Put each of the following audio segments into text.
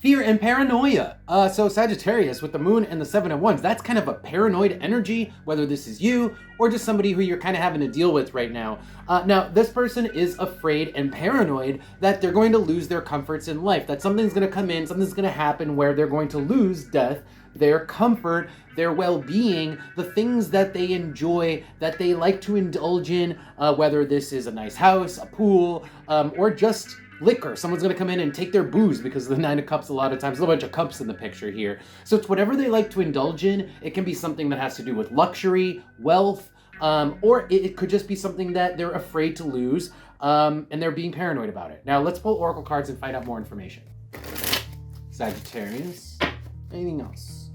Fear and paranoia. So Sagittarius with the moon and the Seven of Wands, that's kind of a paranoid energy, whether this is you or just somebody who you're kind of having to deal with right now. Now, this person is afraid and paranoid that they're going to lose their comforts in life, that something's going to come in, something's going to happen where they're going to lose their comfort, their well-being, the things that they enjoy, that they like to indulge in, whether this is a nice house, a pool, or just liquor. Someone's going to come in and take their booze because of the Nine of Cups a lot of times. There's a bunch of cups in the picture here. So it's whatever they like to indulge in. It can be something that has to do with luxury, wealth, or it could just be something that they're afraid to lose, and they're being paranoid about it. Now let's pull oracle cards and find out more information. Sagittarius. Anything else?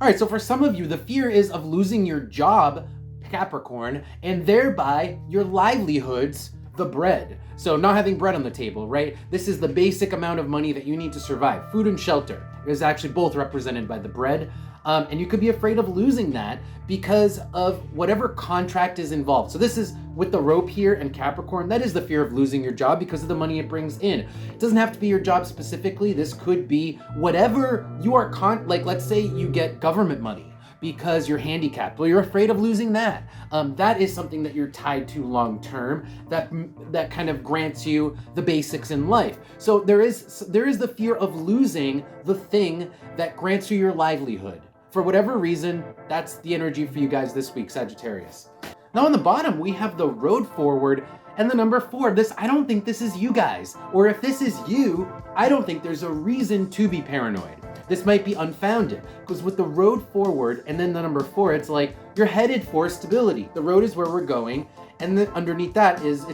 All right, so for some of you, the fear is of losing your job, Capricorn, and thereby your livelihoods, the bread. So not having bread on the table, right? This is the basic amount of money that you need to survive. Food and shelter is actually both represented by the bread. And you could be afraid of losing that because of whatever contract is involved. So this is with the rope here and Capricorn, that is the fear of losing your job because of the money it brings in. It doesn't have to be your job specifically. This could be whatever you are, like let's say you get government money because you're handicapped. Well, you're afraid of losing that. That is something that you're tied to long term, that kind of grants you the basics in life. So there is the fear of losing the thing that grants you your livelihood. For whatever reason, that's the energy for you guys this week, Sagittarius. Now on the bottom, we have the road forward and the number 4. I don't think this is you guys. Or if this is you, I don't think there's a reason to be paranoid. This might be unfounded because with the road forward and then the number 4, it's like you're headed for stability. The road is where we're going, and then underneath that is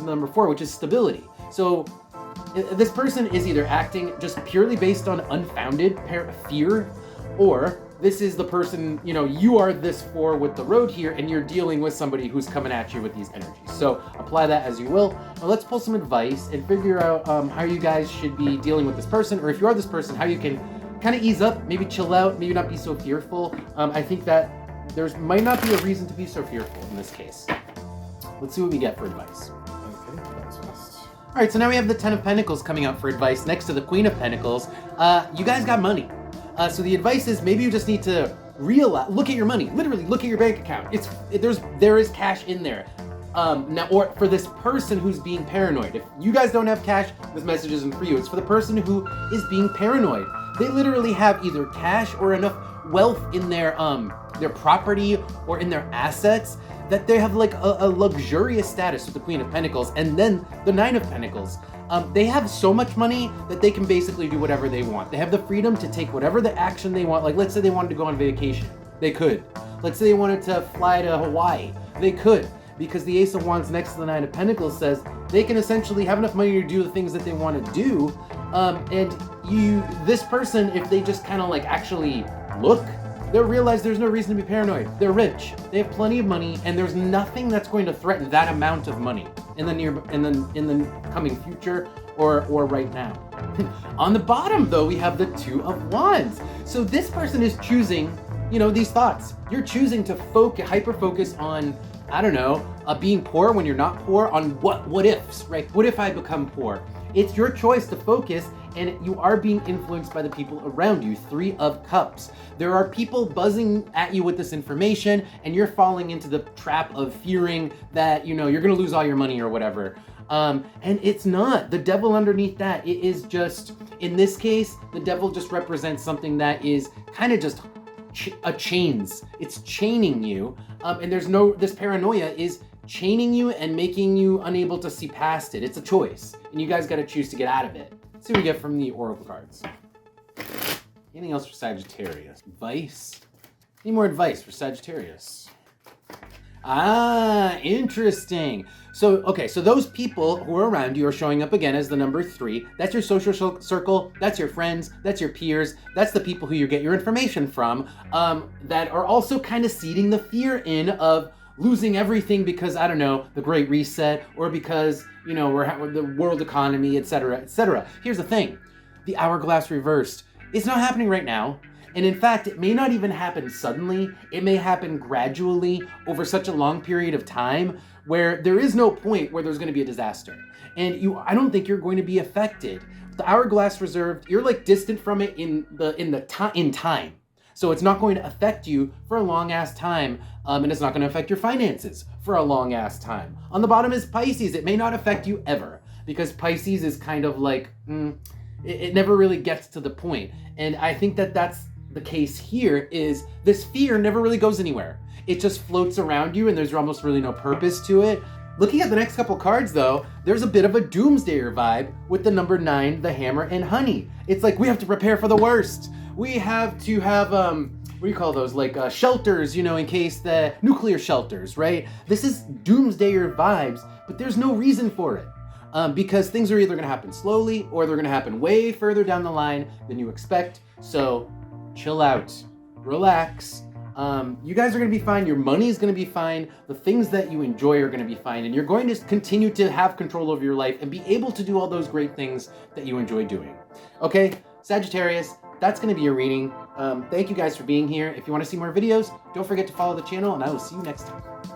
number 4, which is stability. So this person is either acting just purely based on unfounded fear, or this is the person, you are this 4 with the road here, and you're dealing with somebody who's coming at you with these energies. So apply that as you will. Now let's pull some advice and figure out how you guys should be dealing with this person, or if you are this person, how you can kind of ease up, maybe chill out, maybe not be so fearful. I think that there might not be a reason to be so fearful in this case. Let's see what we get for advice. Okay, that's fast. All right, so now we have the 10 of Pentacles coming out for advice next to the Queen of Pentacles. You guys got money. So the advice is maybe you just need to look at your money, literally look at your bank account. There is cash in there. Now, or for this person who's being paranoid. If you guys don't have cash, this message isn't for you. It's for the person who is being paranoid. They literally have either cash or enough wealth in their property or in their assets that they have like a luxurious status with the Queen of Pentacles and then the Nine of Pentacles. They have so much money that they can basically do whatever they want. They have the freedom to take whatever the action they want. Like let's say they wanted to go on vacation, they could. Let's say they wanted to fly to Hawaii, they could. Because the Ace of Wands next to the Nine of Pentacles says they can essentially have enough money to do the things that they want to do. This person, if they just kind of like actually look, they'll realize there's no reason to be paranoid. They're rich, they have plenty of money, and there's nothing that's going to threaten that amount of money in the coming future or right now. On the bottom though, we have the Two of Wands. So this person is choosing, these thoughts. You're choosing to hyper focus on, I don't know, being poor when you're not poor, on what ifs, right? What if I become poor? It's your choice to focus, and you are being influenced by the people around you. 3 of Cups. There are people buzzing at you with this information, and you're falling into the trap of fearing that, you're gonna lose all your money or whatever. And it's not. The devil underneath that, it is just, in this case, the devil just represents something that is kind of just chains. It's chaining you, and this paranoia is chaining you and making you unable to see past it. It's a choice, and you guys got to choose to get out of it. Let's see what we get from the oracle cards. Anything else for Sagittarius? Advice? Any more advice for Sagittarius? Interesting. So those people who are around you are showing up again as the number 3. That's your social circle, that's your friends, that's your peers, that's the people who you get your information from, that are also kind of seeding the fear in of losing everything because, I don't know, the Great Reset, or because, we're the world economy, etc., etc. Here's the thing. The hourglass reversed. It's not happening right now. And in fact, it may not even happen suddenly. It may happen gradually over such a long period of time where there is no point where there's going to be a disaster. and I don't think you're going to be affected. The hourglass reserved, you're like distant from it in time. So it's not going to affect you for a long ass time, and it's not going to affect your finances for a long ass time. On the bottom is Pisces. It may not affect you ever, because Pisces is kind of like, it never really gets to the point. And I think that that's the case here, is this fear never really goes anywhere. It just floats around you and there's almost really no purpose to it. Looking at the next couple cards though, there's a bit of a doomsdayer vibe with the number 9, the hammer and honey. It's like we have to prepare for the worst. We have to have, what do you call those? Like shelters, you know, in case the nuclear shelters, right? This is doomsdayer vibes, but there's no reason for it. Because things are either gonna happen slowly or they're gonna happen way further down the line than you expect. So chill out, relax. You guys are gonna be fine. Your money is gonna be fine. The things that you enjoy are gonna be fine. And you're going to continue to have control over your life and be able to do all those great things that you enjoy doing. Okay, Sagittarius, that's gonna be your reading. Thank you guys for being here. If you wanna see more videos, don't forget to follow the channel and I will see you next time.